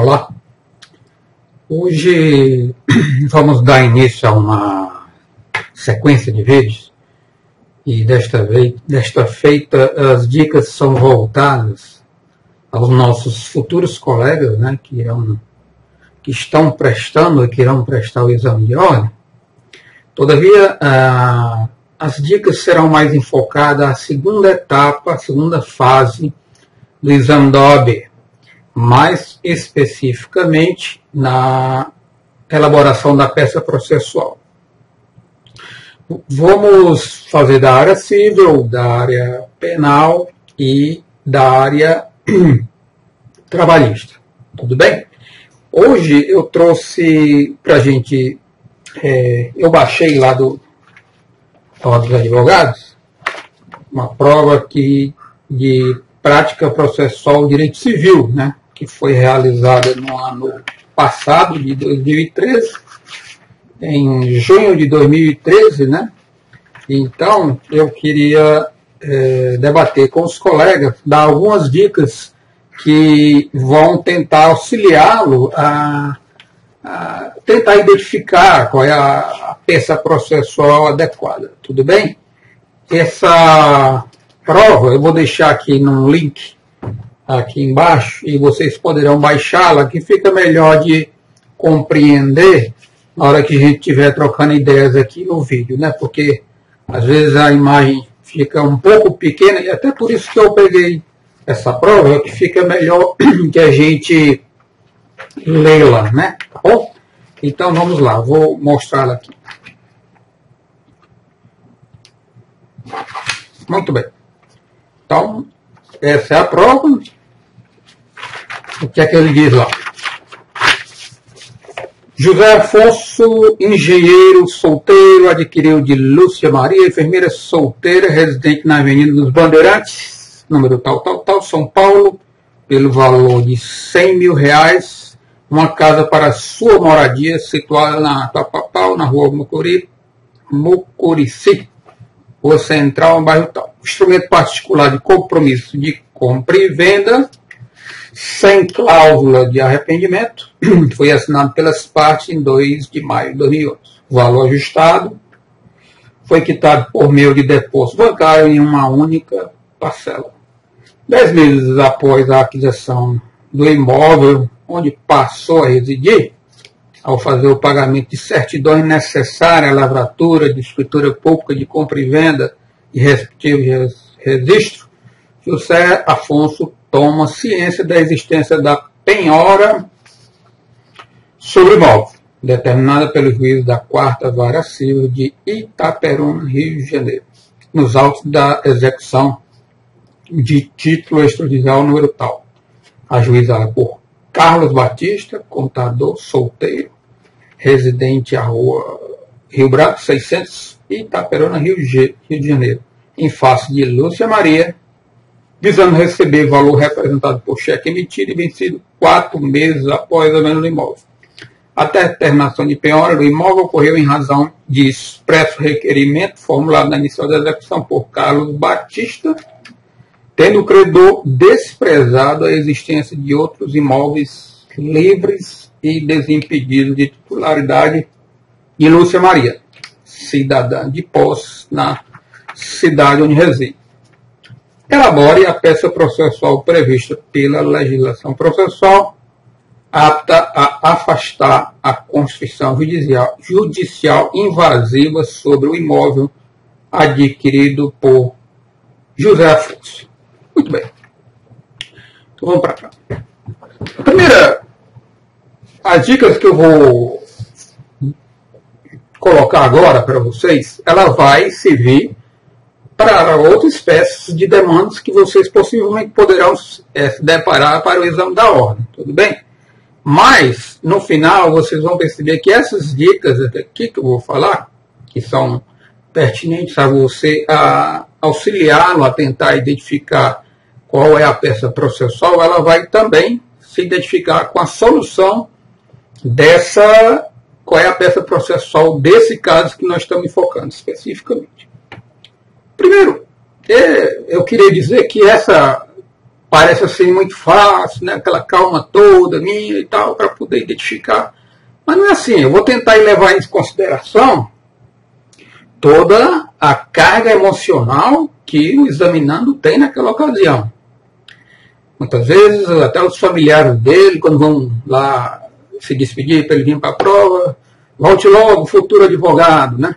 Olá, hoje vamos dar início a uma sequência de vídeos e desta feita as dicas são voltadas aos nossos futuros colegas, né, que estão prestando e que irão prestar o exame de ordem. Todavia, as dicas serão mais enfocadas à segunda etapa, à segunda fase do exame da OAB, mais especificamente na elaboração da peça processual. Vamos fazer da área civil, da área penal e da área trabalhista. Tudo bem? Hoje eu trouxe para a gente, eu baixei lá do Ordem dos Advogados, uma prova aqui de prática processual direito civil, né, que foi realizada no ano passado, de 2013, em junho de 2013, né? Então, eu queria debater com os colegas, dar algumas dicas que vão tentar auxiliá-lo a tentar identificar qual é a peça processual adequada. Tudo bem? Essa prova eu vou deixar aqui num link aqui embaixo e vocês poderão baixá-la, que fica melhor de compreender na hora que a gente estiver trocando ideias aqui no vídeo, né? Porque às vezes a imagem fica um pouco pequena e até por isso que eu peguei essa prova, que fica melhor que a gente lê-la, né? Tá bom? Então vamos lá, vou mostrá-la aqui. Muito bem. Então, essa é a prova. O que é que ele diz lá? José Afonso, engenheiro solteiro, adquiriu de Lúcia Maria, enfermeira solteira, residente na Avenida dos Bandeirantes, número tal, São Paulo, pelo valor de R$100 mil, uma casa para sua moradia, situada na rua Mucurici, Rua Central, bairro tal. Instrumento particular de compromisso de compra e venda, sem cláusula de arrependimento, foi assinado pelas partes em 2 de maio de 2011. O valor ajustado foi quitado por meio de depósito bancário em uma única parcela. 10 meses após a aquisição do imóvel onde passou a residir, ao fazer o pagamento de certidões necessárias à lavratura de escritura pública de compra e venda e respectivo registro, José Afonso toma ciência da existência da penhora sobre o imóvel, determinada pelo juiz da 4ª Vara Civil de Itaperuna, Rio de Janeiro, nos autos da execução de título extrajudicial número tal, ajuizada por Carlos Batista, contador solteiro, residente à rua Rio Branco, 600, Itaperuna, Rio de Janeiro, em face de Lúcia Maria, visando receber valor representado por cheque emitido e vencido 4 meses após a venda do imóvel. A determinação de penhora do imóvel ocorreu em razão de expresso requerimento formulado na inicial da execução por Carlos Batista, tendo o credor desprezado a existência de outros imóveis livres e desimpedidos de titularidade de Lúcia Maria, cidadã de posse na cidade onde reside. Elabore a peça processual prevista pela legislação processual, apta a afastar a constituição judicial invasiva sobre o imóvel adquirido por José Afonso. Muito bem. Então vamos para cá. As dicas que eu vou colocar agora para vocês, ela vai servir para outras espécies de demandas que vocês possivelmente poderão se deparar para o exame da ordem, tudo bem? Mas, no final, vocês vão perceber que essas dicas aqui que eu vou falar, que são pertinentes a você, a auxiliá-lo a tentar identificar qual é a peça processual, ela vai também se identificar com a solução qual é a peça processual desse caso que nós estamos focando especificamente. Primeiro, eu queria dizer que essa parece assim muito fácil, né? Aquela calma toda minha e tal, para poder identificar. Mas não é assim, eu vou tentar levar em consideração toda a carga emocional que o examinando tem naquela ocasião. Muitas vezes, até os familiares dele, quando vão lá se despedir para ele vir para a prova, volte logo, futuro advogado, né?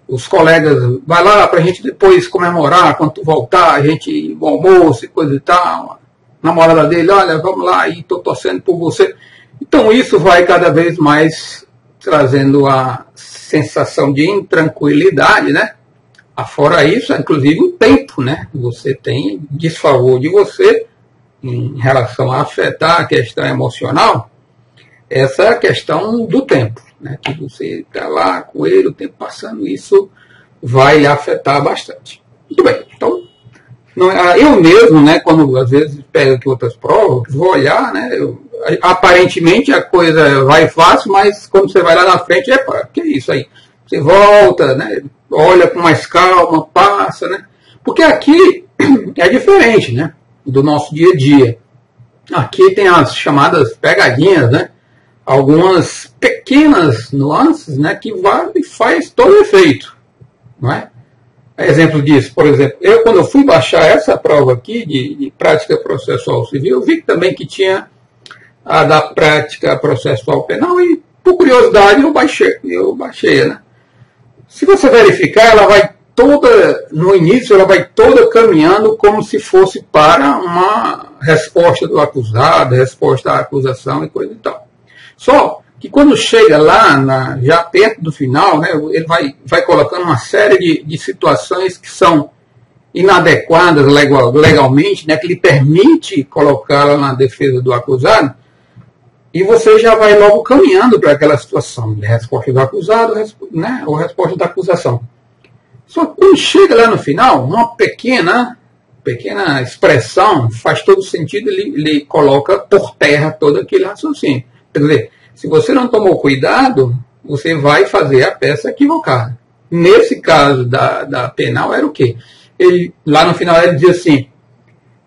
Os colegas, vai lá para a gente depois comemorar, quando tu voltar, a gente, bom almoço e coisa e tal. A namorada dele, olha, vamos lá, e estou torcendo por você. Então isso vai cada vez mais trazendo a sensação de intranquilidade, né? Afora isso, inclusive o tempo, né? Você tem desfavor de você em relação a afetar a questão emocional, essa questão do tempo, né? Que você está lá com ele, o tempo passando, isso vai lhe afetar bastante. Muito bem, então, eu mesmo, né, quando às vezes pego aqui outras provas, vou olhar, né, aparentemente a coisa vai fácil, mas quando você vai lá na frente, que é isso aí? Você volta, né, olha com mais calma, passa, né? Porque aqui é diferente, né, do nosso dia a dia. Aqui tem as chamadas pegadinhas, né? Algumas pequenas nuances, né, que faz todo o efeito, não é? Exemplo disso, por exemplo, quando eu fui baixar essa prova aqui de prática processual civil, eu vi também que tinha a da prática processual penal e, por curiosidade, eu baixei, né? Se você verificar, ela vai toda, no início, ela vai toda caminhando como se fosse para uma resposta do acusado, resposta à acusação e coisa e tal. Só que quando chega lá, já perto do final, né, ele vai colocando uma série de situações que são inadequadas legalmente, né, que lhe permite colocá-la na defesa do acusado, e você já vai logo caminhando para aquela situação, né, resposta do acusado, né, ou resposta da acusação. Só que quando chega lá no final, uma pequena expressão faz todo sentido, ele coloca por terra todo aquele raciocínio. Quer dizer, se você não tomou cuidado, você vai fazer a peça equivocada. Nesse caso da penal era o quê? Lá no final ele diz assim,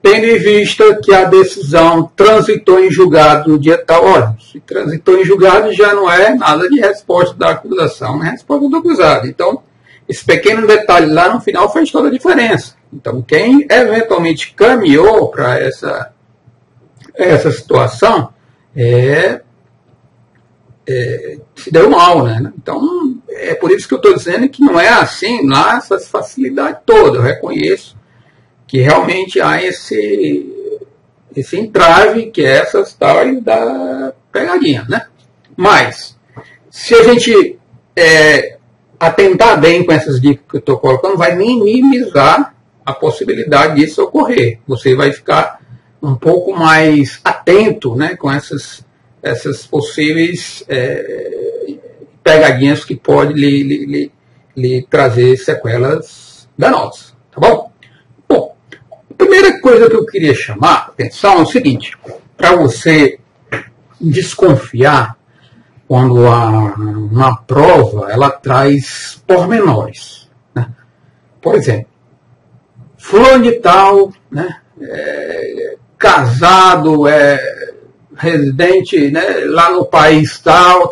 tendo em vista que a decisão transitou em julgado no dia tal, olha, se transitou em julgado já não é nada de resposta da acusação, é resposta do acusado. Então, esse pequeno detalhe lá no final fez toda a diferença. Então, quem eventualmente caminhou para essa situação se deu mal, né? Então, é por isso que eu estou dizendo que não é assim, lá essa facilidade toda. Eu reconheço que realmente há esse entrave, que é essas tais da pegadinha, né? Mas, se a gente atentar bem com essas dicas que eu estou colocando, vai minimizar a possibilidade disso ocorrer. Você vai ficar um pouco mais atento, né, com essas possíveis pegadinhas que podem lhe trazer sequelas danosas. Tá bom? Bom, a primeira coisa que eu queria chamar a atenção é o seguinte, para você desconfiar quando uma prova ela traz pormenores, né? Por exemplo, fulano de tal, né, casado, residente, né, lá no país tal,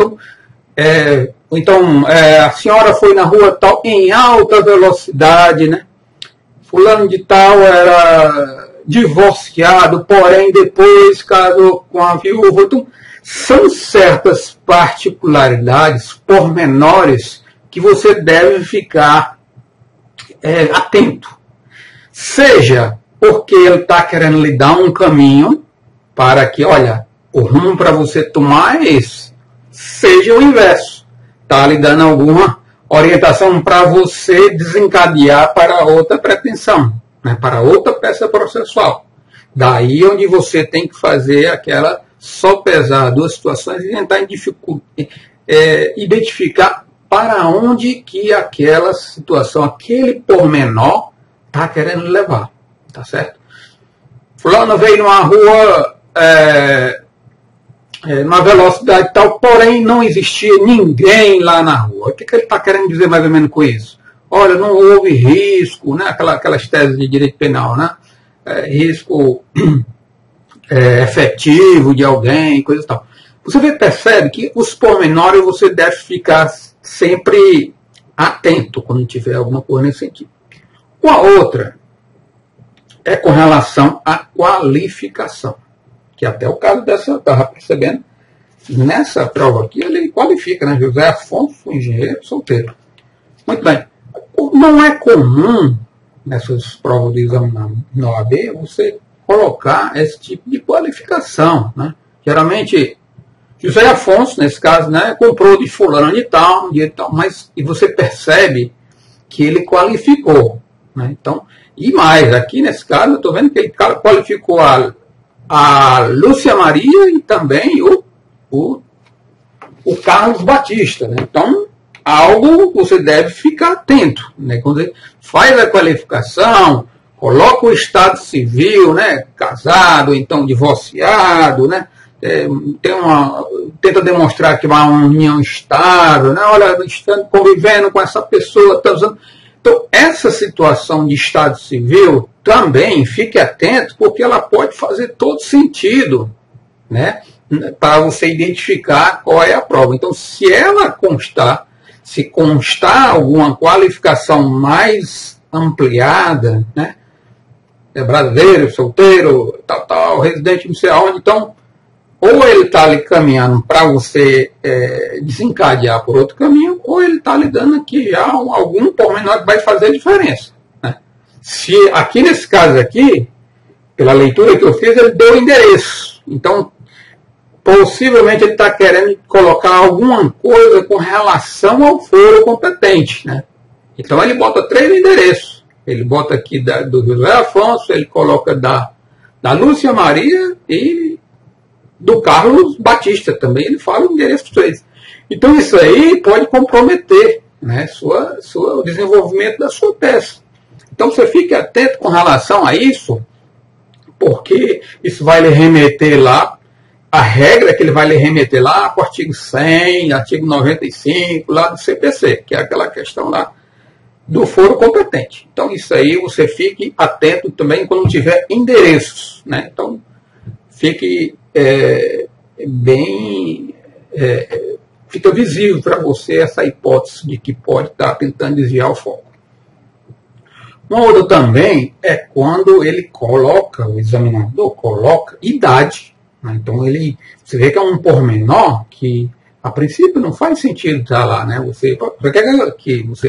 então a senhora foi na rua tal em alta velocidade, né? Fulano de tal era divorciado, porém depois casou com a viúva. Então, são certas particularidades, pormenores, que você deve ficar atento. Seja porque ele está querendo lhe dar um caminho para que, olha, o rumo para você tomar é esse. Seja o inverso. Está lhe dando alguma orientação para você desencadear para outra pretensão, né, para outra peça processual. Daí onde você tem que fazer aquela só pesar duas situações e tentar identificar para onde que aquela situação, aquele pormenor está querendo levar, tá certo? Fulano veio numa rua numa velocidade tal, porém não existia ninguém lá na rua. O que ele está querendo dizer mais ou menos com isso? Olha, não houve risco, né? Aquelas teses de direito penal, né? risco efetivo de alguém, coisa e tal. Você percebe que os pormenores você deve ficar sempre atento quando tiver alguma coisa nesse sentido. A outra é com relação à qualificação, que até o caso dessa, eu estava percebendo, nessa prova aqui ele qualifica, né? José Afonso, engenheiro solteiro. Muito bem. Não é comum nessas provas de exame na OAB você colocar esse tipo de qualificação, né? Geralmente José Afonso, nesse caso, né, comprou de fulano e tal, mas e você percebe que ele qualificou, né? Então, e mais, aqui nesse caso, eu estou vendo que ele qualificou a Lúcia Maria e também o Carlos Batista, né? Então, algo você deve ficar atento, né? Quando você faz a qualificação, coloca o estado civil, né? Casado, então divorciado, né? Tenta demonstrar que vai uma união estável, né? Olha, estando convivendo com essa pessoa, tá usando. Então, essa situação de estado civil também fique atento, porque ela pode fazer todo sentido, né? Para você identificar qual é a prova. Então, se constar alguma qualificação mais ampliada, né? É brasileiro, solteiro, tal, residente, não sei aonde, então ou ele está ali caminhando para você desencadear por outro caminho, ou ele está lhe dando aqui já algum pormenor que vai fazer diferença, né? Se aqui nesse caso aqui, pela leitura que eu fiz, ele deu o endereço. Então, possivelmente ele está querendo colocar alguma coisa com relação ao foro competente, né? Então ele bota 3 endereços. Ele bota aqui do José Afonso, ele coloca da Lúcia Maria e do Carlos Batista também, ele fala o endereço dos 3. Então isso aí pode comprometer, né, o desenvolvimento da sua peça. Então você fique atento com relação a isso, porque isso vai lhe remeter lá, a regra que ele vai lhe remeter lá para o artigo 100, artigo 95, lá do CPC, que é aquela questão lá do foro competente. Então isso aí você fique atento também quando tiver endereços, né? Então fique fica visível para você essa hipótese de que pode estar tentando desviar o foco. Uma outra também é quando ele coloca, o examinador coloca idade, né? Então você vê que é um pormenor que a princípio não faz sentido estar lá, né? Você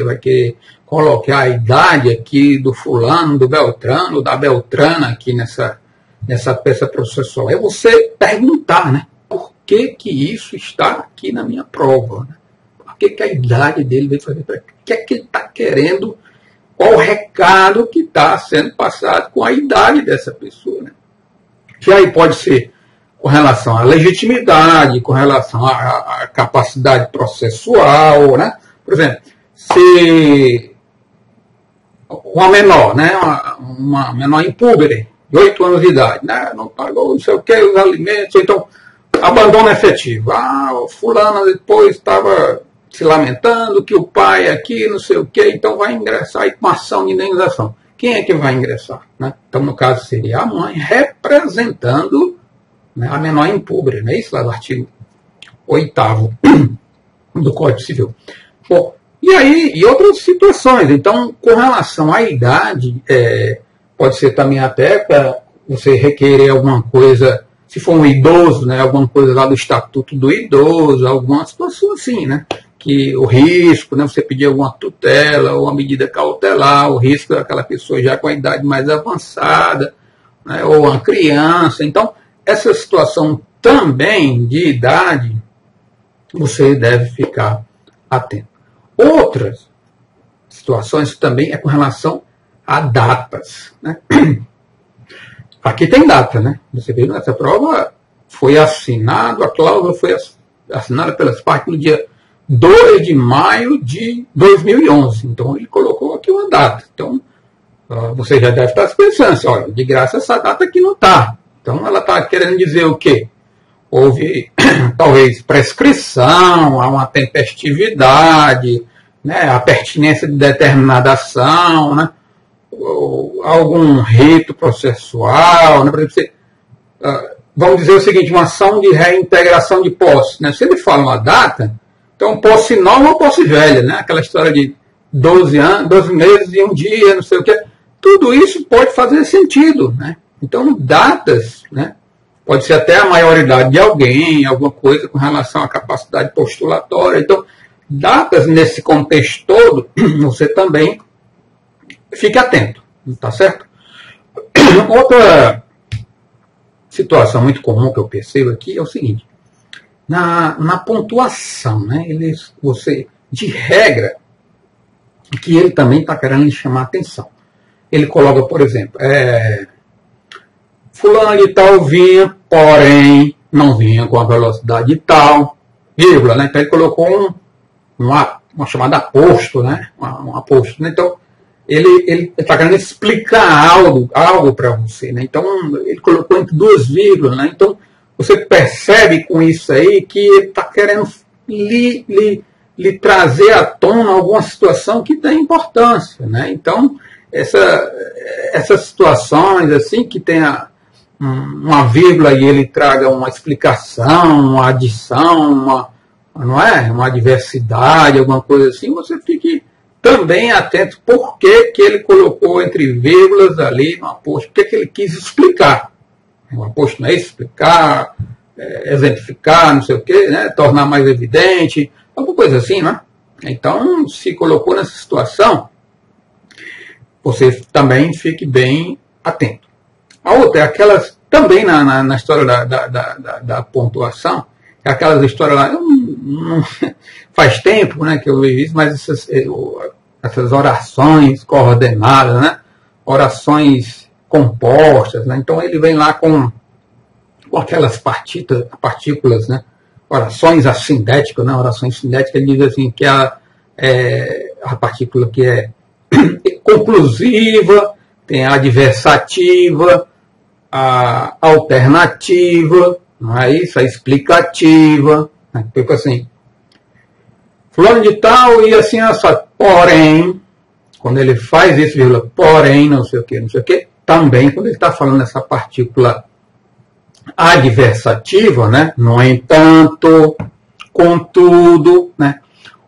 vai querer colocar a idade aqui do fulano, do Beltrano, da Beltrana aqui nessa peça processual. É você perguntar, né? Por que isso está aqui na minha prova? Né? Por que a idade dele veio fazer? O que é que ele está querendo? Qual o recado que está sendo passado com a idade dessa pessoa? Né? Que aí pode ser com relação à legitimidade, com relação à capacidade processual, né? Por exemplo, se uma menor, né? Uma menor impúbere, de 8 anos de idade, né? Não pagou não sei o que, os alimentos, então abandono efetivo. O fulano depois estava se lamentando que o pai aqui, não sei o que, então vai ingressar aí com ação de indenização. Quem é que vai ingressar? Né? Então, no caso, seria a mãe representando, né, a menor impúbere, não é isso lá do artigo 8º do Código Civil. Bom, e outras situações. Então, com relação à idade, pode ser também até para você requerer alguma coisa, se for um idoso, né, alguma coisa lá do Estatuto do Idoso, alguma situação assim, né? Que o risco, né, você pedir alguma tutela ou uma medida cautelar, o risco daquela pessoa já com a idade mais avançada, né, ou uma criança. Então, essa situação também de idade, você deve ficar atento. Outras situações também é com relação a datas, né? Aqui tem data, né? Você viu nessa prova, foi assinado, a cláusula foi assinada pelas partes no dia 2 de maio de 2011. Então, ele colocou aqui uma data. Então, você já deve estar pensando assim, olha, de graça essa data aqui não está. Então, ela está querendo dizer o quê? Houve, talvez, prescrição, há uma tempestividade, né, a pertinência de determinada ação, né? algum rito processual, né? Por exemplo, você, vamos dizer o seguinte, uma ação de reintegração de posse, né? Se ele fala uma data, então posse nova ou posse velha, né? Aquela história de 12 anos, 12 meses e um dia, não sei o quê. Tudo isso pode fazer sentido, né? Então, datas, né? Pode ser até a maioridade de alguém, alguma coisa com relação à capacidade postulatória. Então, datas nesse contexto todo, você também fique atento, tá certo? Outra situação muito comum que eu percebo aqui é o seguinte: na pontuação, né? Você, de regra, que ele também está querendo lhe chamar a atenção. Ele coloca, por exemplo, fulano de tal vinha, porém não vinha com a velocidade tal, vírgula, né? Então ele colocou uma chamada aposto, né? Um aposto, né? Então ele está querendo explicar algo para você, né? Então ele colocou entre duas vírgulas, né? Então você percebe com isso aí que ele está querendo lhe trazer à tona alguma situação que tem importância, né? Então essas situações assim que tenha uma vírgula e ele traga uma explicação, uma adição, uma adversidade, alguma coisa assim, você fique também atento por que ele colocou entre vírgulas ali no aposto, por que ele quis explicar. O aposto não é explicar, exemplificar, não sei o quê, né? Tornar mais evidente, alguma coisa assim, né? Então, se colocou nessa situação, você também fique bem atento. A outra é aquelas, também na história da pontuação, é aquelas histórias lá, faz tempo, né, que eu vi isso, mas essas orações coordenadas, né, orações compostas, né, então ele vem lá com aquelas partículas, né, orações assindéticas, né, orações sindéticas, ele diz assim, que a partícula que é conclusiva, tem a adversativa, a alternativa, não é isso? A explicativa, né? Fica assim, fulano de tal e assim, porém, quando ele faz isso, vírgula, porém, não sei o que, também quando ele está falando essa partícula adversativa, né? No entanto, contudo, né?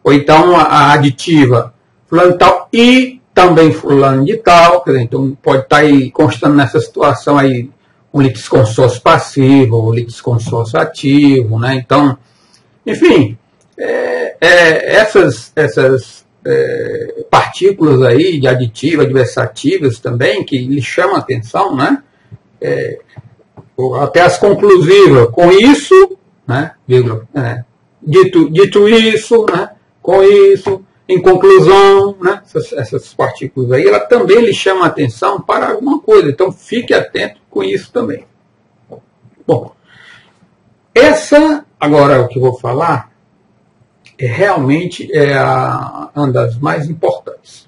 Ou então a aditiva, fulano de tal e também fulano de tal, quer dizer, então pode estar aí constando nessa situação aí um litisconsórcio passivo, ou litisconsórcio ativo, né? Então, enfim, essas partículas aí de aditiva, adversativas também, que lhe chamam a atenção, né? Até as conclusivas, com isso, né? Vírgula, dito isso, né? Com isso, em conclusão, né, essas partículas aí, ela também lhe chama a atenção para alguma coisa. Então, fique atento com isso também. Bom, agora o que eu vou falar, realmente é uma das mais importantes.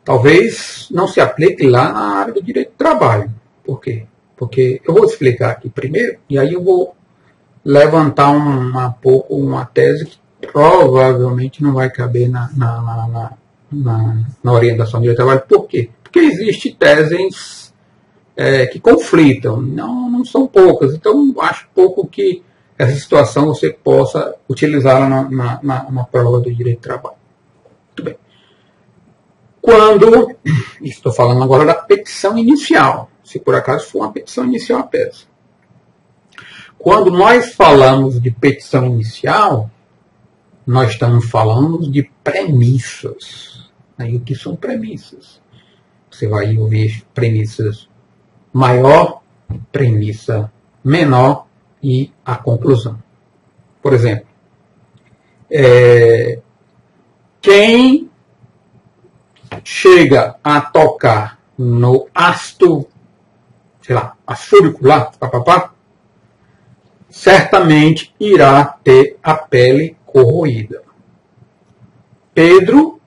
Talvez não se aplique lá na área do direito do trabalho. Por quê? Porque eu vou explicar aqui primeiro, e aí eu vou levantar uma tese que provavelmente não vai caber na orientação do direito do trabalho. Por quê? Porque existem teses que conflitam, não são poucas, então acho pouco que essa situação você possa utilizá-la na prova do direito do trabalho. Muito bem. Estou falando agora da petição inicial, se por acaso for uma petição inicial apenas. Quando nós falamos de petição inicial, nós estamos falando de premissas. Aí o que são premissas? Você vai ouvir premissas maior, premissa menor e a conclusão. Por exemplo, quem chega a tocar no ácido, sei lá, furicular, certamente irá ter a pele corroída. Pedro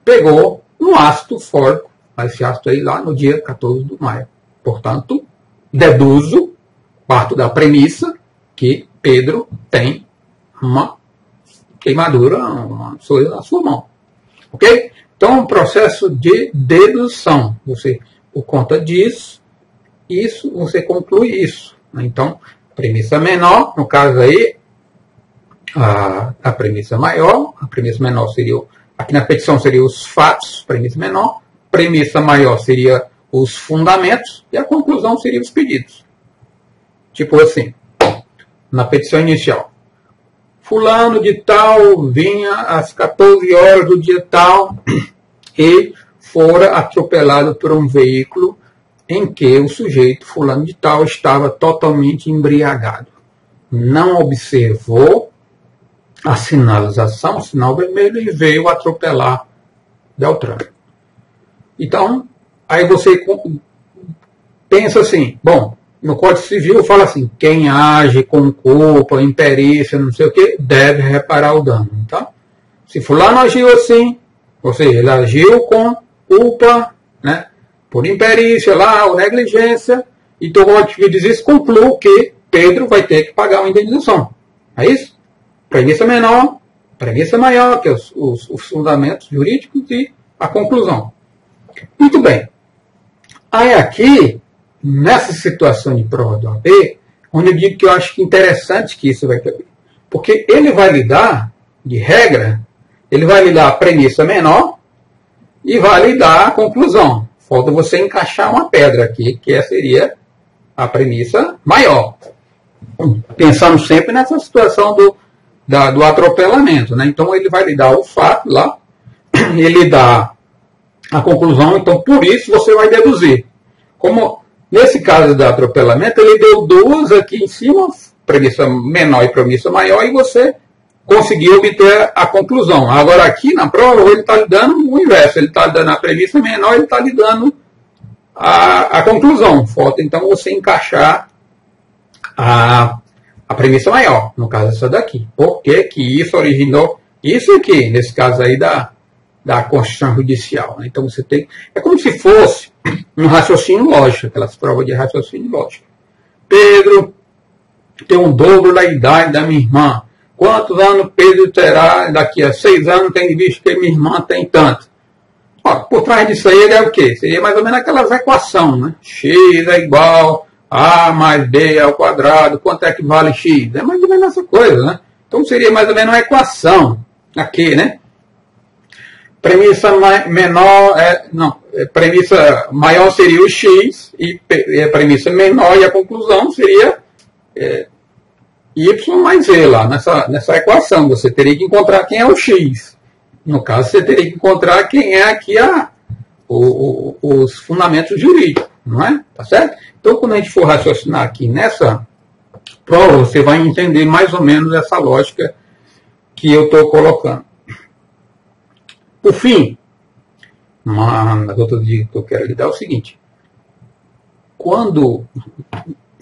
pegou no ácido fólico, esse ácido aí lá no dia 14 de maio. Portanto, parto da premissa que Pedro tem uma queimadura, uma coisa na sua mão. Ok? Então, é um processo de dedução. Você, por conta disso, isso, você conclui isso. Então, premissa menor, no caso aí, a premissa maior, a premissa menor seria, aqui na petição seria os fatos, premissa menor, premissa maior seria os fundamentos e a conclusão seria os pedidos. Tipo assim, na petição inicial, fulano de tal vinha às 14 horas do dia tal e fora atropelado por um veículo em que o sujeito fulano de tal estava totalmente embriagado. Não observou a sinalização, o sinal vermelho, e veio atropelar Beltrano. Então, aí você pensa assim, bom, no Código Civil fala assim, quem age com culpa, imperícia, não sei o que, deve reparar o dano. Então, se fulano agiu assim, ou seja, ele agiu com culpa, né, por imperícia lá, ou negligência, então o Código Civil diz isso, conclui que Pedro vai ter que pagar uma indenização. É isso? Premissa menor, premissa maior, que é os fundamentos jurídicos e a conclusão. Muito bem. Aí aqui, nessa situação de prova do AB, onde eu digo que eu acho interessante que isso vai caber. Porque ele vai lhe dar, de regra, ele vai lhe dar a premissa menor e vai lhe dar a conclusão. Falta você encaixar uma pedra aqui, que seria a premissa maior. Pensando sempre nessa situação do atropelamento, né? Então ele vai lhe dar o fato lá, ele dá a conclusão, então por isso você vai deduzir. Como nesse caso do atropelamento, ele deu duas aqui em cima, premissa menor e premissa maior, e você conseguiu obter a conclusão. Agora aqui na prova ele está lhe dando o inverso, ele está lhe dando a premissa menor, ele está lhe dando a conclusão. Falta então você encaixar a premissa maior, no caso essa daqui. Por que que isso originou isso aqui, nesse caso aí da Constituição Judicial, né? Então você tem, é como se fosse um raciocínio lógico, aquelas provas de raciocínio lógico. Pedro tem um dobro da idade da minha irmã. Quantos anos Pedro terá daqui a 6 anos, tendo visto que minha irmã tem tanto? Ó, por trás disso aí é o quê? Seria mais ou menos aquelas equações, né? X é igual a mais B ao quadrado, quanto é que vale X? É mais ou menos essa coisa, né? Então seria mais ou menos uma equação aqui, né? Premissa menor, premissa maior seria o X, e a premissa menor e a conclusão seria Y mais Z lá, nessa equação. Você teria que encontrar quem é o X. No caso, você teria que encontrar quem é aqui os fundamentos jurídicos, não é? Tá certo? Então, quando a gente for raciocinar aqui nessa prova, você vai entender mais ou menos essa lógica que eu estou colocando. Por fim, nas outras dicas que eu quero lhe dar é o seguinte: quando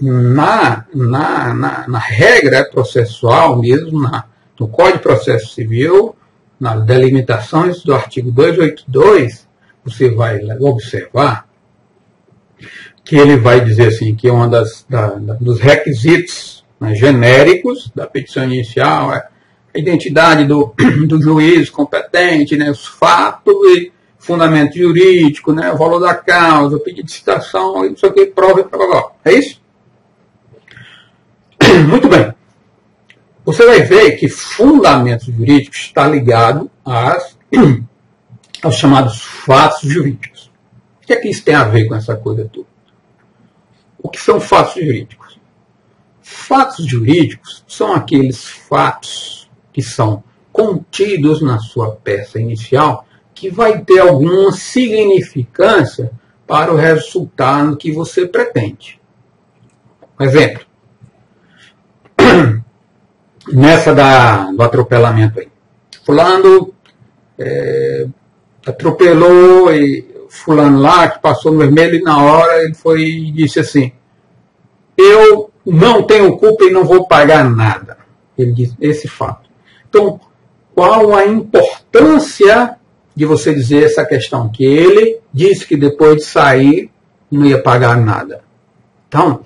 na regra processual mesmo, no Código de Processo Civil, nas delimitações do artigo 282, você vai observar que ele vai dizer assim, que um dos requisitos, né, genéricos da petição inicial é a identidade do juiz competente, né, os fatos e fundamento jurídico, né, o valor da causa, o pedido de citação, isso aqui, prova e prova. É isso? Muito bem. Você vai ver que fundamento jurídico está ligado aos chamados fatos jurídicos. O que é que isso tem a ver com essa coisa toda? O que são fatos jurídicos? Fatos jurídicos são aqueles fatos que são contidos na sua peça inicial, que vai ter alguma significância para o resultado que você pretende. Um exemplo. Nessa do atropelamento aí. Fulano atropelou e fulano lá que passou no vermelho e na hora ele foi e disse assim: eu não tenho culpa e não vou pagar nada. Ele disse esse fato. Então, qual a importância de você dizer essa questão? Que ele disse que depois de sair não ia pagar nada. Então,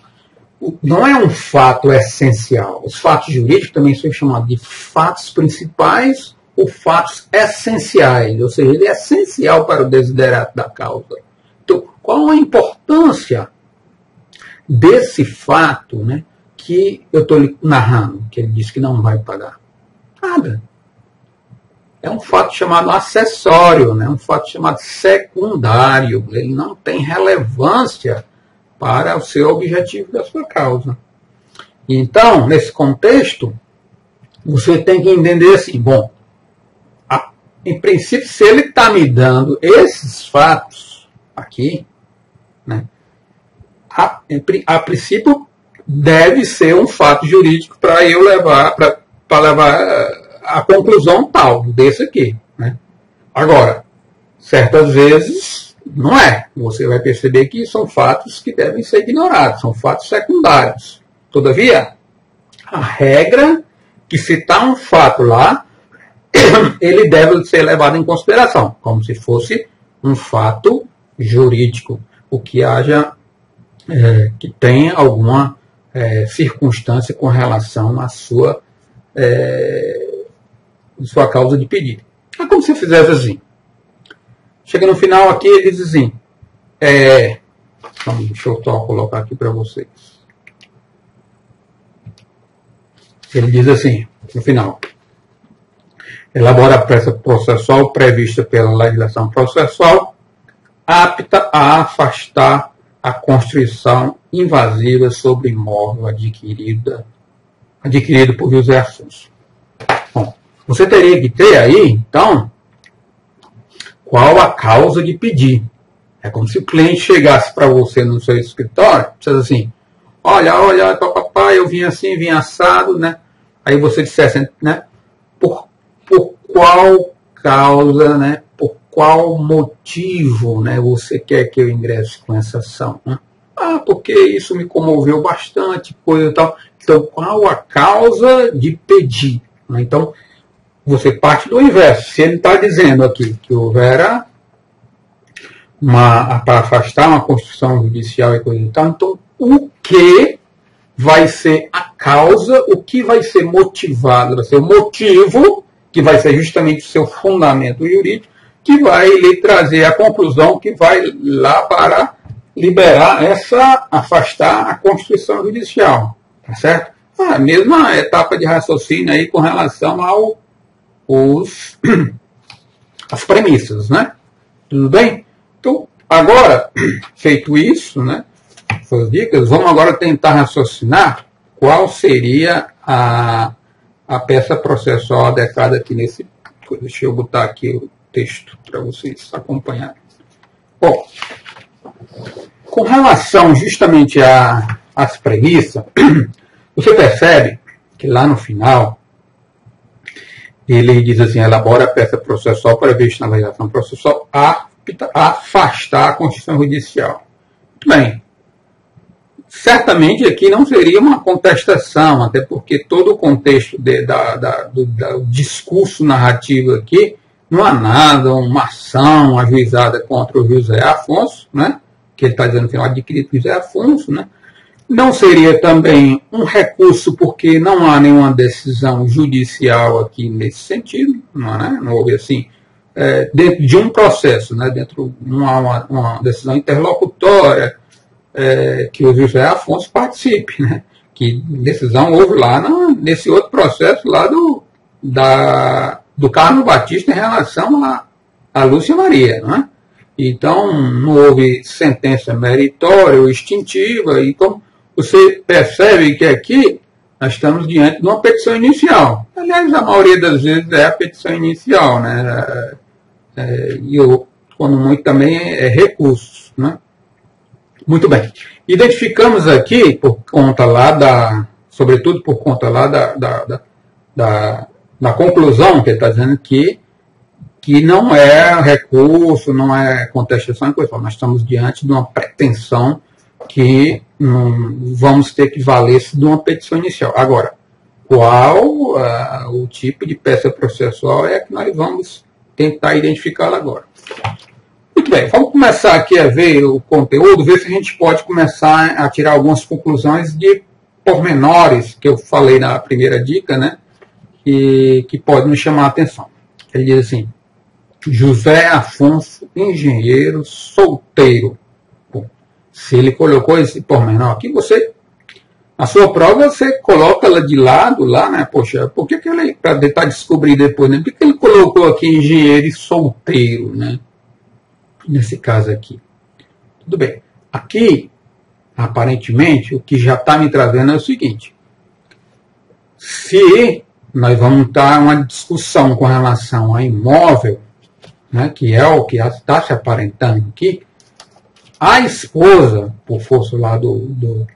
não é um fato essencial. Os fatos jurídicos também são chamados de fatos principais por fatos essenciais, ou seja, ele é essencial para o desiderato da causa. Então, qual a importância desse fato, né, que eu estou narrando, que ele diz que não vai pagar? Nada. É um fato chamado acessório, né, um fato chamado secundário. Ele não tem relevância para o seu objetivo da sua causa. Então, nesse contexto, você tem que entender assim, bom, em princípio, se ele está me dando esses fatos aqui, né, a princípio deve ser um fato jurídico para eu levar, para levar a conclusão tal desse aqui, né? Agora, certas vezes não é. Você vai perceber que são fatos que devem ser ignorados, são fatos secundários. Todavia, a regra que se está um fato lá, ele deve ser levado em consideração, como se fosse um fato jurídico, o que haja, que tenha alguma circunstância com relação à sua causa de pedido. É como se fizesse assim. Chega no final aqui, ele diz assim, deixa eu só colocar aqui para vocês. Ele diz assim, no final: elabora a peça processual prevista pela legislação processual, apta a afastar a construção invasiva sobre imóvel adquirido por José Afonso. Bom, você teria que ter aí, então, qual a causa de pedir. É como se o cliente chegasse para você no seu escritório, dissesse assim, olha, papai, eu vim assim, vim assado, né? Aí você dissesse, né, por qual causa, né, por qual motivo, né, você quer que eu ingresse com essa ação, né? Porque isso me comoveu bastante, coisa e tal. Então, qual a causa de pedir? Né? Então, você parte do inverso. Se ele está dizendo aqui que houvera para afastar uma construção judicial e coisa e tal, então o que vai ser a causa, o que vai ser motivado, vai ser o motivo, que vai ser justamente o seu fundamento jurídico, que vai lhe trazer a conclusão que vai lá para liberar afastar a Constituição Judicial. Tá certo? A mesma etapa de raciocínio aí com relação às premissas, né? Tudo bem? Então, agora, feito isso, né? Essas dicas, vamos agora tentar raciocinar qual seria a peça processual adequada aqui nesse. Deixa eu botar aqui o texto para vocês acompanharem. Bom, com relação justamente às premissas, você percebe que lá no final ele diz assim, elabora a peça processual prevista na legislação processual apta a afastar a Constituição Judicial. Muito bem. Certamente aqui não seria uma contestação, até porque todo o contexto do discurso narrativo aqui, não há nada, uma ação ajuizada contra o José Afonso, né? Que ele está dizendo no final, adquirido por José Afonso, né? Não seria também um recurso, porque não há nenhuma decisão judicial aqui nesse sentido, não houve assim, dentro de um processo, né? Dentro de uma decisão interlocutória, que o José Afonso participe, né? Que decisão houve lá nesse outro processo lá do Carlos Batista em relação a Lúcia Maria, né? Então, não houve sentença meritória ou extintiva, então você percebe que aqui nós estamos diante de uma petição inicial. Aliás, a maioria das vezes é a petição inicial, né? E quando muito também é recursos, né? Muito bem. Identificamos aqui, por conta lá sobretudo por conta lá da conclusão que ele está dizendo que não é recurso, não é contestação, coisa. Nós estamos diante de uma pretensão que vamos ter que valer-se de uma petição inicial. Agora, qual o tipo de peça processual é que nós vamos tentar identificá-la agora. Muito bem, vamos começar aqui a ver o conteúdo, ver se a gente pode começar a tirar algumas conclusões de pormenores que eu falei na primeira dica, né? Que pode nos chamar a atenção. Ele diz assim: José Afonso, engenheiro, solteiro. Bom, se ele colocou esse pormenor aqui, você, a sua prova, você coloca ela de lado lá, né? Poxa, por que ele, para tentar descobrir depois, né? Por que ele colocou aqui engenheiro e solteiro, né? Nesse caso aqui. Tudo bem. Aqui, aparentemente, o que já está me trazendo é o seguinte: se nós vamos estar uma discussão com relação a imóvel, né, que é o que está se aparentando aqui, a esposa, por força lá do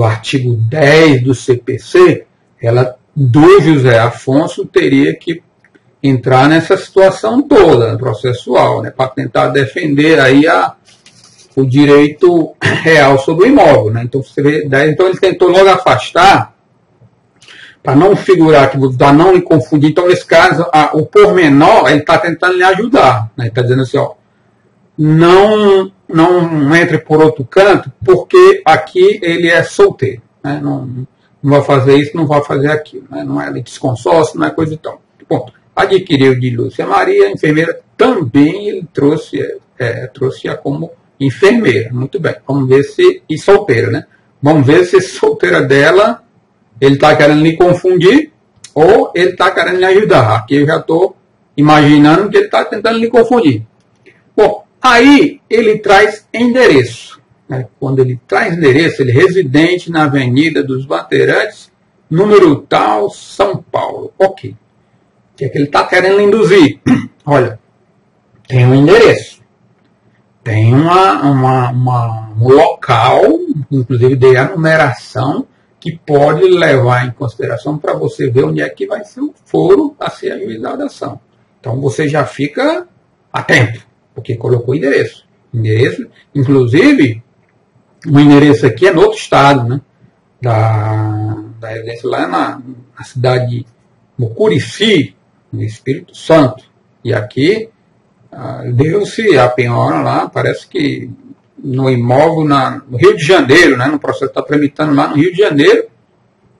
artigo 10 do CPC, ela, do José Afonso, teria que entrar nessa situação toda processual, né, para tentar defender aí o direito real sobre o imóvel, né? Então você vê, então ele tentou logo afastar para não figurar aqui, para não me confundir. Então nesse caso, o pormenor, ele está tentando lhe ajudar, né? Ele está dizendo assim, ó, não entre por outro canto, porque aqui ele é solteiro, né? Não vai fazer isso, não vai fazer aquilo, né? Não é litisconsórcio, não é coisa e tal. Ponto. Adquiriu de Lúcia Maria, a enfermeira, também ele trouxe-a como enfermeira. Muito bem. Vamos ver se... E solteira, né? Vamos ver se solteira dela, ele está querendo lhe confundir ou ele está querendo lhe ajudar. Aqui eu já estou imaginando que ele está tentando lhe confundir. Bom, aí ele traz endereço, né? Quando ele traz endereço, ele é residente na Avenida dos Bandeirantes, número tal, São Paulo. Ok. O que é que ele está querendo lhe induzir? Olha, tem um endereço. Tem um local, inclusive de a numeração, que pode levar em consideração para você ver onde é que vai ser o foro a ser ajuizada a ação. Então você já fica atento, porque colocou endereço. Endereço, inclusive, o endereço aqui é no outro estado, né? Da residência lá na cidade de Mucurici, no Espírito Santo. E aqui deu-se a penhora lá, parece que no imóvel no Rio de Janeiro, né, no processo está tramitando lá no Rio de Janeiro,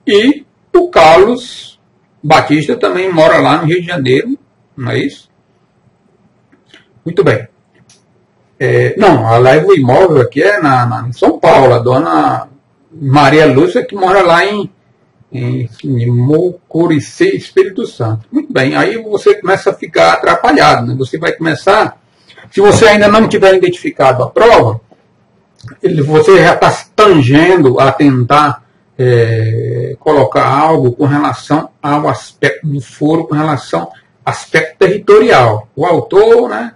e o Carlos Batista também mora lá no Rio de Janeiro, não é isso? Muito bem. Não, o imóvel aqui é em São Paulo, a dona Maria Lúcia, que mora lá em Mucurici, Espírito Santo. Muito bem, aí você começa a ficar atrapalhado, né? Você vai começar, se você ainda não tiver identificado a prova, você já está tangendo a tentar colocar algo com relação ao aspecto do foro, com relação ao aspecto territorial. O autor, né,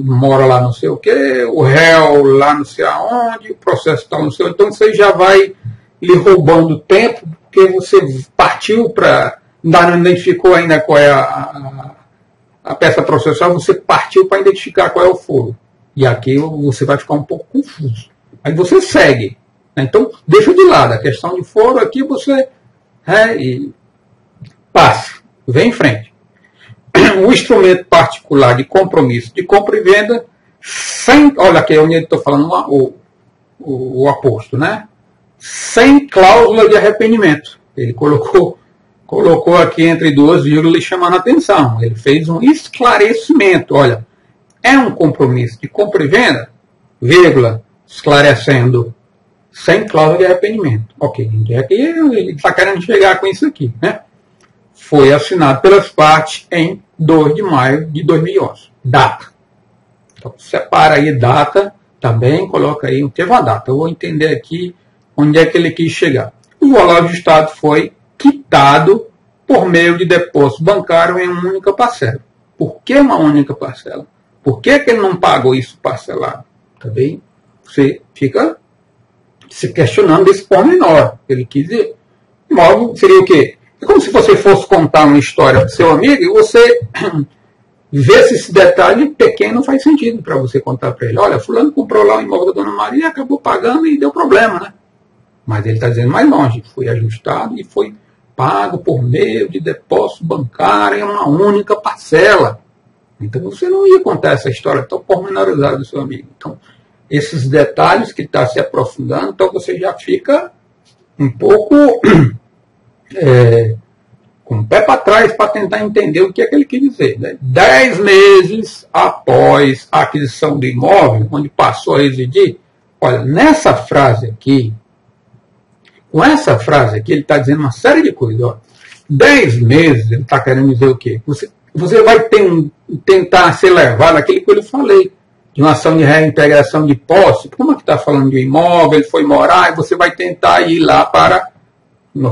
mora lá não sei o que, o réu lá não sei aonde, o processo está não sei onde, então você já vai lhe roubando tempo, porque você partiu para, não identificou ainda qual é a peça processual, você partiu para identificar qual é o foro. E aqui você vai ficar um pouco confuso. Aí você segue. Né? Então, deixa de lado a questão de foro, aqui você e passa, vem em frente. O instrumento particular de compromisso de compra e venda, olha aqui onde eu estou falando o aposto, né? Sem cláusula de arrependimento. Ele colocou aqui entre duas vírgulas chamando a atenção. Ele fez um esclarecimento. Olha, é um compromisso de compra e venda, vírgula, esclarecendo, sem cláusula de arrependimento. Ok, onde é que ele está querendo chegar com isso aqui, né? Foi assinado pelas partes em 2 de maio de 2011. Data. Então, separa aí data, também coloca aí, teve uma data. Eu vou entender aqui onde é que ele quis chegar. O valor ajustado foi quitado por meio de depósito bancário em uma única parcela. Por que uma única parcela? Por que ele não pagou isso parcelado? Também você fica se questionando desse pormenor. Ele quis dizer. Imóvel seria o quê? É como se você fosse contar uma história para seu amigo e você vê se esse detalhe pequeno não faz sentido para você contar para ele. Olha, fulano comprou lá o imóvel da Dona Maria, acabou pagando e deu problema, né? Mas ele está dizendo mais longe. Foi ajustado e foi pago por meio de depósito bancário em uma única parcela. Então você não ia contar essa história tão pormenorizada do seu amigo. Então, esses detalhes que está se aprofundando, então você já fica um pouco com o pé para trás para tentar entender o que é que ele quis dizer. Né? 10 meses após a aquisição do imóvel, onde passou a residir, olha, nessa frase aqui, com essa frase aqui, ele está dizendo uma série de coisas. Ó. 10 meses, ele está querendo dizer o quê? Você vai tentar ser levado àquilo que eu lhe falei, de uma ação de reintegração de posse. Como é que está falando de um imóvel, ele foi morar, e você vai tentar ir lá para,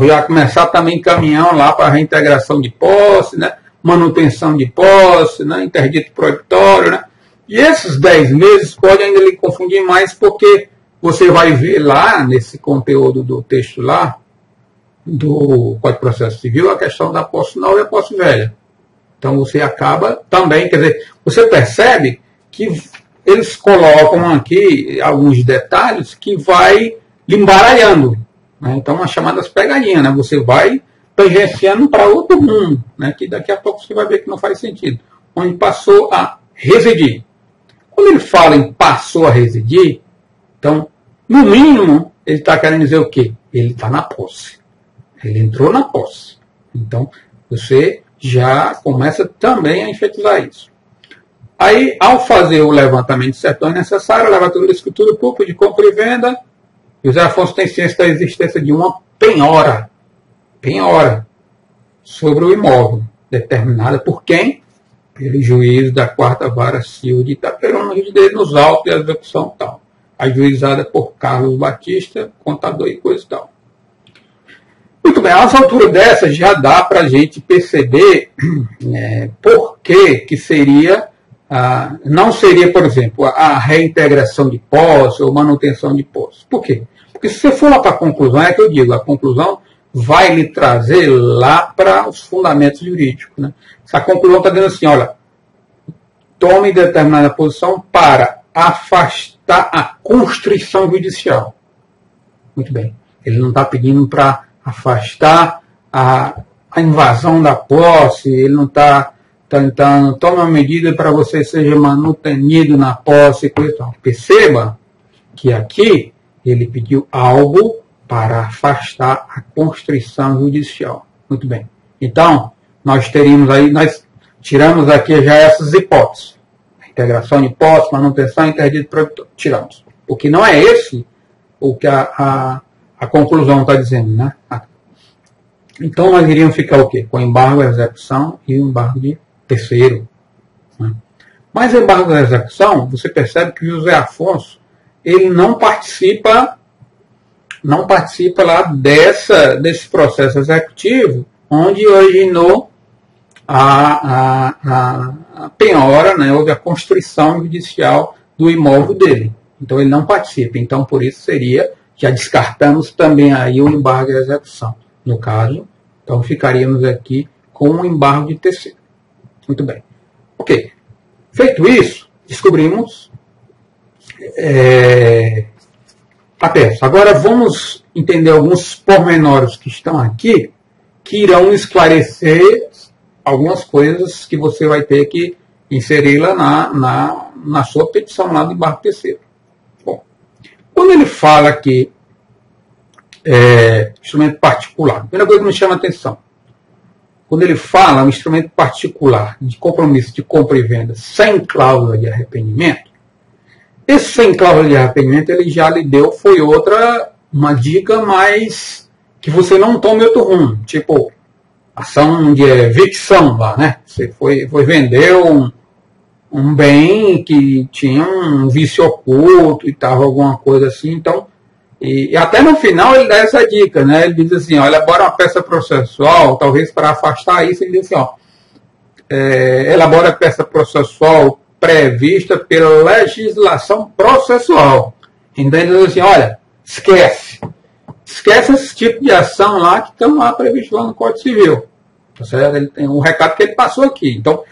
já começar também caminhão lá para a reintegração de posse, né? Manutenção de posse, né? Interdito proibitório, né? E esses 10 meses podem ainda lhe confundir mais, porque você vai ver lá, nesse conteúdo do texto lá, do Código de Processo Civil, a questão da posse nova e a posse velha. Então você acaba também, quer dizer, você percebe que eles colocam aqui alguns detalhes que vai lhe embaralhando. Né? Então, as chamadas pegadinhas, né? Você vai tangenciando para outro mundo, né? Que daqui a pouco você vai ver que não faz sentido. Onde passou a residir. Quando ele fala em passou a residir, então, no mínimo, ele está querendo dizer o quê? Ele está na posse. Ele entrou na posse. Então, você já começa também a enfatizar isso. Aí, ao fazer o levantamento de certidão necessário, a levatura da escritura pública de compra e venda, José Afonso tem ciência da existência de uma penhora sobre o imóvel, determinada por quem? Pelo juiz da 4ª Vara Civil de Itaperuna, no Rio de Janeiro, nos autos e execução tal. Ajuizada por Carlos Batista, contador e coisa e tal. Muito bem, a essa altura dessa já dá para a gente perceber por que seria, não seria, por exemplo, a reintegração de posse ou manutenção de posse. Por quê? Porque se você for lá para a conclusão, é que eu digo, a conclusão vai lhe trazer lá para os fundamentos jurídicos. Né? Essa conclusão está dizendo assim, olha, tome determinada posição para afastar a constrição judicial. Muito bem. Ele não está pedindo para afastar a invasão da posse, ele não está tentando, toma uma medida para você seja manutenido na posse, coisa e tal. Perceba que aqui ele pediu algo para afastar a constrição judicial. Muito bem. Então, nós teríamos aí, nós tiramos aqui já essas hipóteses. Integração de posse, manutenção, interdito proibitório. Tiramos. O que não é esse o que a conclusão está dizendo, né? Então, nós iríamos ficar o quê? Com embargo à execução e o embargo de terceiro. Né? Mas o embargo da execução, você percebe que o José Afonso, ele não participa lá desse processo executivo, onde originou a penhora, né, houve a constrição judicial do imóvel dele. Então ele não participa. Então por isso seria, já descartamos também aí o embargo da execução. No caso, então ficaríamos aqui com um embargo de terceiro. Muito bem. Ok. Feito isso, descobrimos a peça. Agora vamos entender alguns pormenores que estão aqui, que irão esclarecer algumas coisas que você vai ter que inserir lá na sua petição lá do embargo terceiro. Bom, quando ele fala aqui instrumento particular, a primeira coisa que me chama a atenção, quando ele fala um instrumento particular de compromisso de compra e venda sem cláusula de arrependimento, esse sem cláusula de arrependimento ele já lhe deu, foi uma dica mais que você não tome outro rumo, tipo ação de evicção lá, né? Você foi vender um bem que tinha um vício oculto e tal, alguma coisa assim, então, e até no final ele dá essa dica, né? Ele diz assim, ó, elabora uma peça processual, talvez para afastar isso, ele diz assim, ó, elabora a peça processual prevista pela legislação processual. Então ele diz assim, olha, esquece esse tipo de ação lá que estão lá previstos lá no Código Civil. Tá certo? Ele tem um recado que ele passou aqui. Então,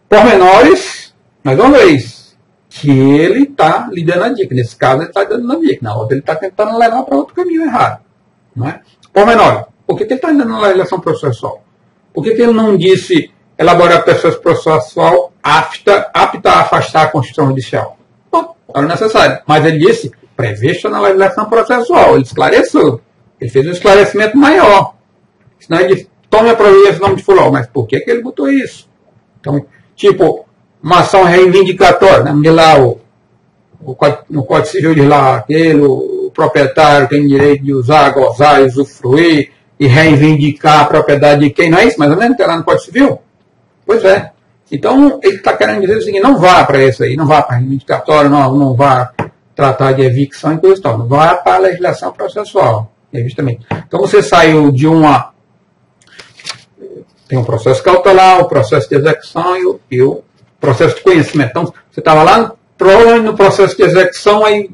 pormenores, mais uma vez, que ele está lhe dando a dica. Nesse caso, ele está dando a dica. Na outra, ele está tentando levar para outro caminho errado. Não é? Pormenores. Por que ele está dando a legislação processual? Por que ele não disse elaborar a peça processual apta a afastar a Constituição Judicial? Bom, era necessário. Mas ele disse prevista na legislação processual. Ele esclareceu. Ele fez um esclarecimento maior. Senão ele disse, tome a providência em nome de fulano. Mas por que ele botou isso? Então, tipo, uma ação reivindicatória, né? De lá, no Código Civil diz lá, o proprietário tem direito de usar, gozar, usufruir e reivindicar a propriedade de quem, não é isso? Mais ou menos, que lá no Código Civil? Pois é. Então, ele está querendo dizer o seguinte, não vá para isso aí, não vá para reivindicatório, não vá tratar de evicção e coisa e tal, não vá para a legislação processual, justamente. Então, você saiu de uma... Tem um processo cautelar, o processo de execução e o processo de conhecimento. Então, você estava lá, provavelmente no processo de execução, aí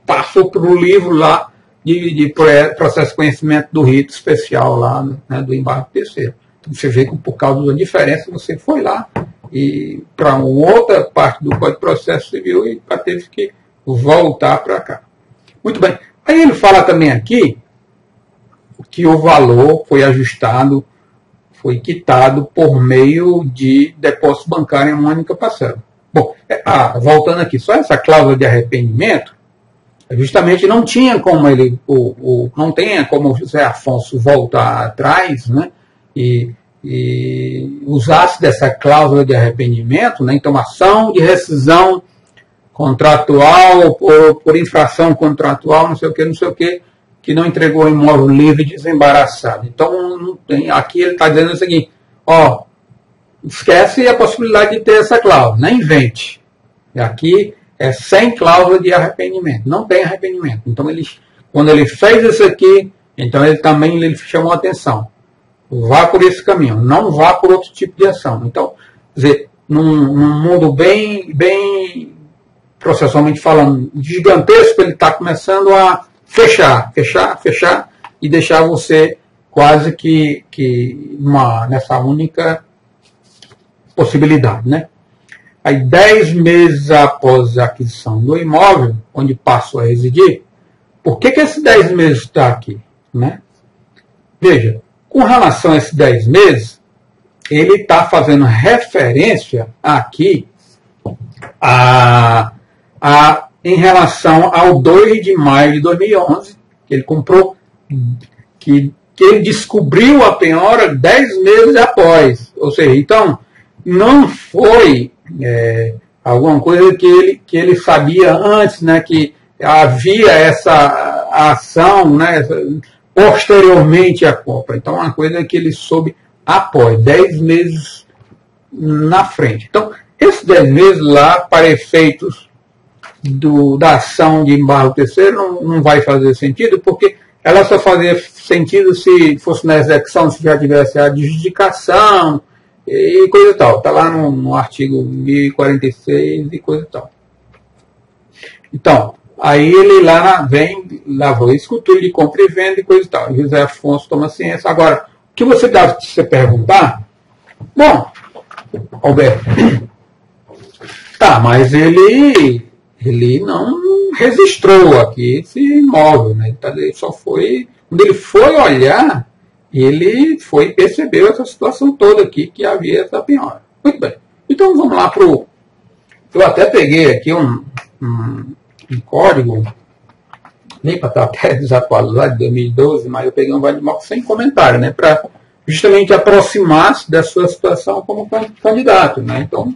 passou para o livro lá de processo de conhecimento do rito especial lá, né, do embargo terceiro. Então, você vê que por causa da diferença, você foi lá e para outra parte do Código de Processo Civil e teve que voltar para cá. Muito bem. Aí ele fala também aqui que o valor foi ajustado, foi quitado por meio de depósito bancário em uma única parcela. Bom, voltando aqui, só essa cláusula de arrependimento, justamente não tinha como ele, não tem como o José Afonso voltar atrás, né, e usasse dessa cláusula de arrependimento, né, então ação de rescisão contratual por infração contratual, não sei o que não entregou o imóvel livre e desembaraçado. Então, não tem, aqui ele está dizendo o seguinte, esquece a possibilidade de ter essa cláusula, não invente. E aqui é sem cláusula de arrependimento, não tem arrependimento. Então, quando ele fez isso aqui, então ele chamou a atenção. Vá por esse caminho, não vá por outro tipo de ação. Então, quer dizer, num mundo bem processualmente falando, gigantesco, ele está começando a fechar e deixar você quase que nessa única possibilidade, né? Aí, 10 meses após a aquisição do imóvel, onde passou a residir, por que esses 10 meses está aqui, né? Veja, com relação a esses 10 meses, ele está fazendo referência aqui em relação ao 2 de maio de 2011, que ele comprou, que ele descobriu a penhora 10 meses após. Ou seja, então, não foi alguma coisa que ele sabia antes, né, que havia essa ação, né, posteriormente à compra. Então, é uma coisa que ele soube após, 10 meses na frente. Então, esses 10 meses lá, para efeitos da ação de embargo terceiro, não vai fazer sentido, porque ela só fazia sentido se fosse na execução, se já tivesse a adjudicação e coisa e tal. Está lá no artigo 1046 e coisa e tal. Então, aí ele lavou escultura de compra e venda e coisa e tal. E José Afonso toma ciência. Agora, o que você deve se perguntar? Bom, Alberto, tá, mas ele não registrou aqui esse imóvel, né? Ele só foi, quando ele foi olhar, ele percebeu essa situação toda aqui, que havia essa penhora. Muito bem. Então vamos lá eu até peguei aqui um código, nem para estar até desatualizado, de 2012, mas eu peguei um Vadimoc sem comentário, né? Para justamente aproximar-se da sua situação como candidato, né? Então,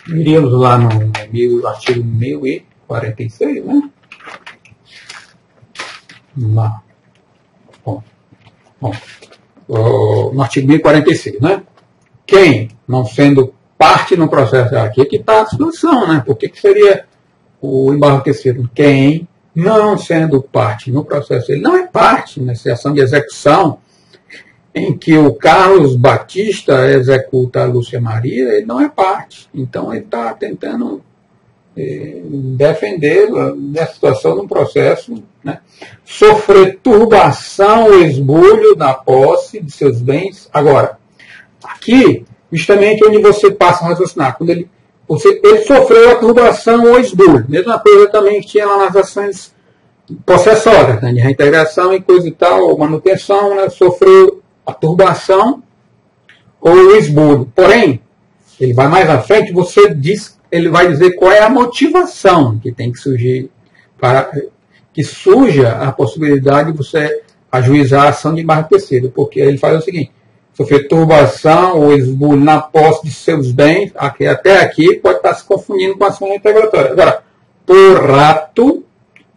iríamos lá no artigo 1046, né? Lá. Bom, no artigo 1046, né? Quem, não sendo parte no processo, aqui é que está a situação, né? Por que seria o embargo terceiro? Quem, não sendo parte no processo, ele não é parte nessa ação de execução em que o Carlos Batista executa a Lúcia Maria, ele não é parte. Então, ele está tentando defender nessa situação de um processo, né? Sofrer turbação ou esbulho na posse de seus bens. Agora, aqui, justamente onde você passa a raciocinar, quando ele sofreu a turbação ou esbulho. Mesma coisa também que tinha lá nas ações possessórias, né? De reintegração e coisa e tal, ou manutenção, né? Sofreu a turbação ou o esbulho. Porém, ele vai mais à frente, ele vai dizer qual é a motivação que tem que surgir para que surja a possibilidade de você ajuizar a ação de embargo terceiro, porque ele faz o seguinte: sofrer turbação ou esbulho na posse de seus bens, até aqui pode estar se confundindo com a ação reintegratória. Agora, por ato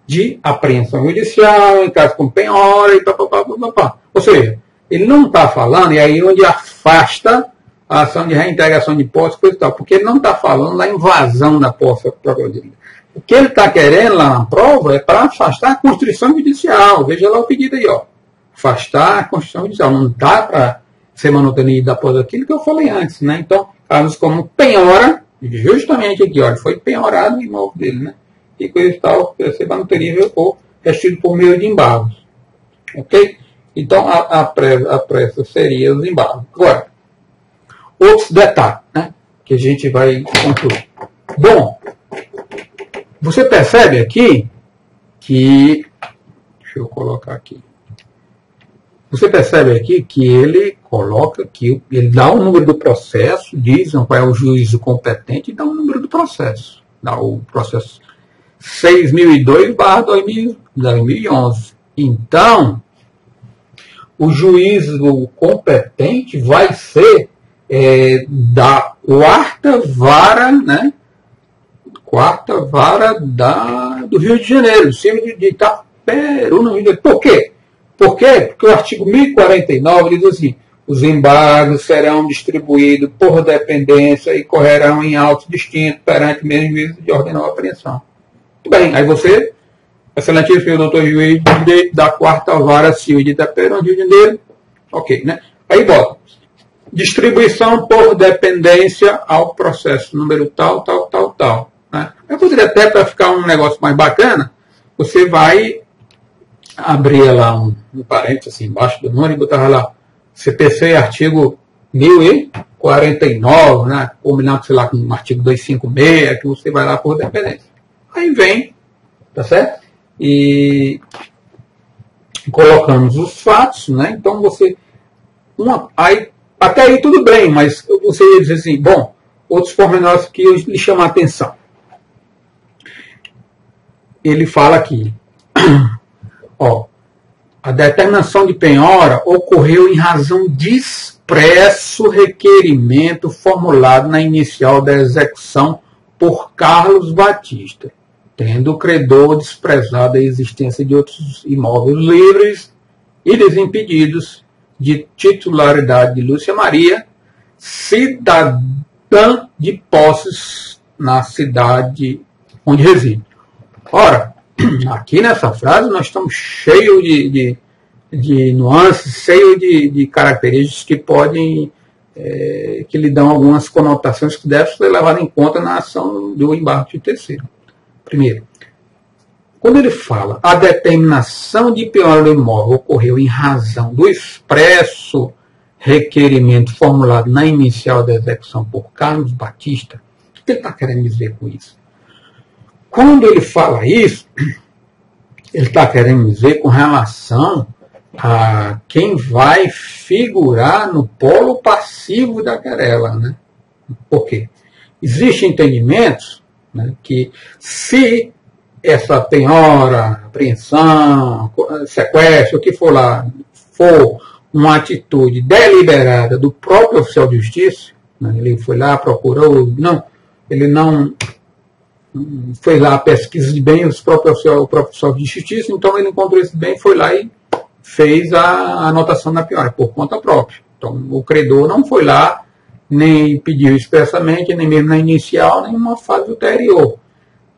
de apreensão judicial, em caso com penhora e papapá. Ou seja, ele não está falando, e aí onde afasta a ação de reintegração de posse, coisa e tal, porque ele não está falando da invasão da posse própria dele. O que ele está querendo lá na prova é para afastar a Constituição Judicial. Veja lá o pedido aí, ó. Afastar a Constituição Judicial. Não dá para ser manutenida da posse daquilo que eu falei antes, né? Então, casos como penhora, justamente aqui, ó, foi penhorado o imóvel dele, né? E coisa e tal, ser manutenível ou restituído por meio de embargos. Ok? Então, a pressa seria os embargos. Agora, outros detalhes, né? Que a gente vai concluir. Bom, você percebe aqui que... Deixa eu colocar aqui. Você percebe aqui que ele coloca que ele dá o número do processo, diz qual é o juízo competente e dá o número do processo. Dá o processo 6.002/2011. Então, o juízo competente vai ser da quarta vara, né? Quarta vara do Rio de Janeiro, de Itaperu, no Rio de Janeiro. Por quê? Por quê? Porque o artigo 1049 diz assim: os embargos serão distribuídos por dependência e correrão em autos distintos perante o mesmo juízo de ordem de apreensão. Muito bem, aí você, excelentíssimo senhor doutor juiz da quarta vara civil de Itaperu, Rio de Janeiro, ok, né? Aí bota distribuição por dependência ao processo número tal, né? Eu poderia até, para ficar um negócio mais bacana, você vai abrir lá um parênteses assim, embaixo do número e botar lá CPC artigo 1049, né? Combinado, sei lá, com o artigo 256, que você vai lá por dependência. Aí vem, tá certo? E colocamos os fatos, né? Então você... até aí tudo bem, mas você ia dizer assim, bom, outros pormenores que eu lhe chamo a atenção. Ele fala aqui, ó, a determinação de penhora ocorreu em razão de expresso requerimento formulado na inicial da execução por Carlos Batista, tendo o credor desprezado a existência de outros imóveis livres e desimpedidos de titularidade de Lúcia Maria, cidadã de posses na cidade onde reside. Ora, aqui nessa frase nós estamos cheios de nuances, cheios de características que podem, que lhe dão algumas conotações que devem ser levadas em conta na ação do embargo de terceiro. Primeiro, quando ele fala a determinação de penhora do imóvel ocorreu em razão do expresso requerimento formulado na inicial da execução por Carlos Batista, o que ele está querendo dizer com isso? Quando ele fala isso, ele está querendo dizer com relação a quem vai figurar no polo passivo da querela, né? Por quê? Existem entendimentos, né, que se essa penhora, apreensão, sequestro, o que for lá, for uma atitude deliberada do próprio oficial de justiça, né, ele foi lá, procurou, ele não foi lá a pesquisa de bem, o próprio oficial de justiça, então ele encontrou esse bem, foi lá e fez a anotação da penhora, por conta própria. Então o credor não foi lá, nem pediu expressamente, nem mesmo na inicial, nem numa fase ulterior.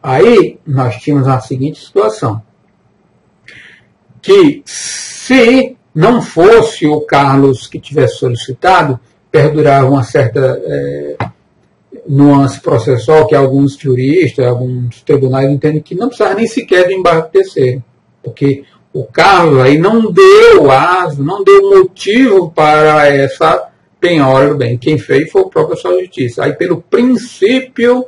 Aí nós tínhamos a seguinte situação, que se não fosse o Carlos que tivesse solicitado, perdurava uma certa nuance processual que alguns juristas, alguns tribunais entendem que não precisava nem sequer de embargo terceiro, porque o Carlos aí não deu aso, não deu motivo para essa penhora do bem. Quem fez foi o próprio oficial de justiça. Aí pelo princípio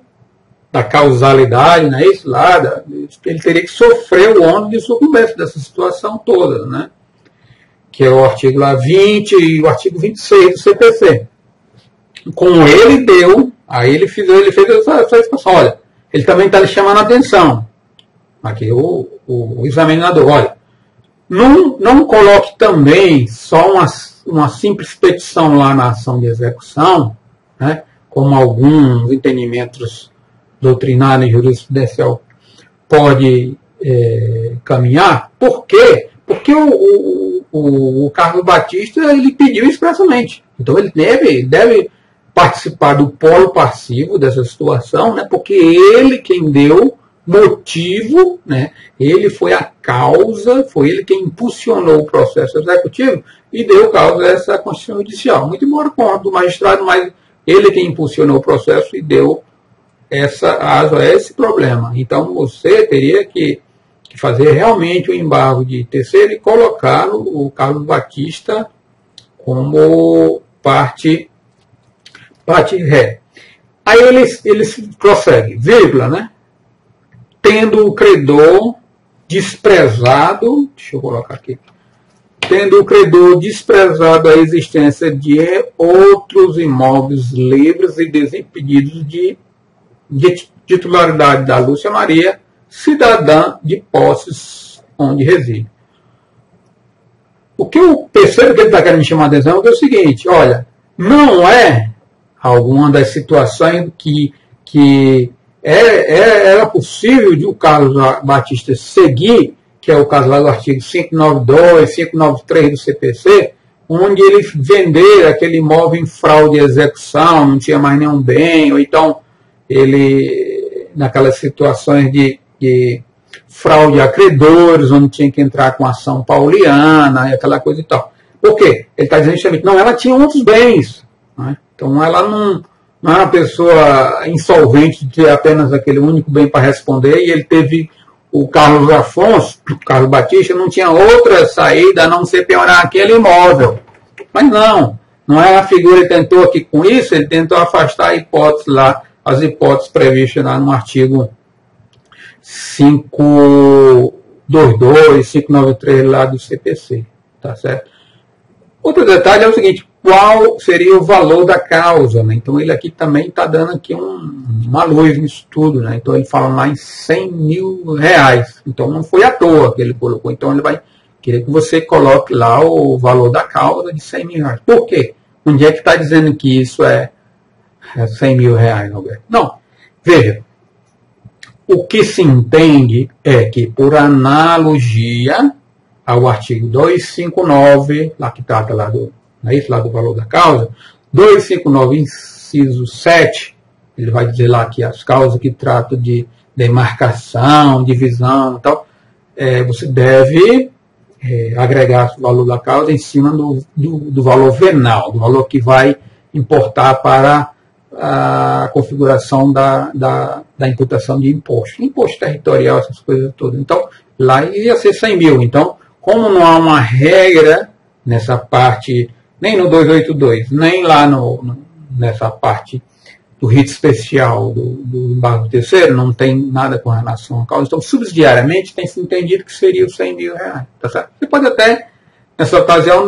da causalidade, né, isso lá, ele teria que sofrer o ônus de sucumbência dessa situação toda, né? Que é o artigo lá 20 e o artigo 26 do CPC. Com ele deu, aí ele fez essa expressão, olha, ele também está lhe chamando a atenção. Aqui o examinador, olha, Não coloque também só uma simples petição lá na ação de execução, né, como alguns entendimentos doutrinários e jurisprudencial pode caminhar. Por quê? Porque o Carlos Batista ele pediu expressamente. Então ele deve participar do polo passivo dessa situação, né, porque ele quem deu motivo, né, ele foi a causa, foi ele quem impulsionou o processo executivo e deu causa a essa Constituição Judicial. Muito embora com a do magistrado, mas ele quem impulsionou o processo e deu essa asa a esse problema. Então você teria que fazer realmente o embargo de terceiro e colocar o Carlos Batista como parte ré. Aí eles prosseguem, vírgula, né? Tendo o credor desprezado, deixa eu colocar aqui, tendo o credor desprezado a existência de outros imóveis livres e desimpedidos de titularidade da Lúcia Maria, cidadã de posses onde reside. O que eu percebo que ele está querendo chamar a atenção é o seguinte, olha, não é alguma das situações que era possível de o Carlos Batista seguir, que é o caso lá do artigo 592, 593 do CPC, onde ele vender aquele imóvel em fraude de execução, não tinha mais nenhum bem, ou então ele, naquelas situações de fraude a credores, onde tinha que entrar com ação pauliana, e aquela coisa e tal. Por quê? Ele está dizendo justamente, não, ela tinha outros bens, né? Então ela não é uma pessoa insolvente de ter apenas aquele único bem para responder, e ele teve o Carlos Batista não tinha outra saída a não ser penhorar aquele imóvel. Mas não é a figura, ele tentou aqui com isso, ele tentou afastar a hipótese lá, as hipóteses previstas lá no artigo 522, 593 lá do CPC, tá certo? Outro detalhe é o seguinte, qual seria o valor da causa, né? Então ele aqui também está dando aqui uma luz nisso tudo, né? Então ele fala lá em 100 mil reais, então não foi à toa que ele colocou, então ele vai querer que você coloque lá o valor da causa de 100 mil reais. Por quê? Onde é que está dizendo que isso é 100 mil reais, Roberto? Não, veja, o que se entende é que por analogia ao artigo 259, lá que trata lá do, não é isso, lá do valor da causa, 259, inciso 7, ele vai dizer lá que as causas que tratam de demarcação, divisão e tal, você deve agregar o valor da causa em cima do valor venal, do valor que vai importar para a configuração da imputação de imposto. Imposto territorial, essas coisas todas. Então, lá ia ser 100 mil. Então, como não há uma regra nessa parte, nem no 282, nem lá nessa parte do rito especial do embargo terceiro, não tem nada com relação à causa. Então, subsidiariamente, tem se entendido que seria os 100 mil reais. Tá certo? Você pode até, nessa ocasião,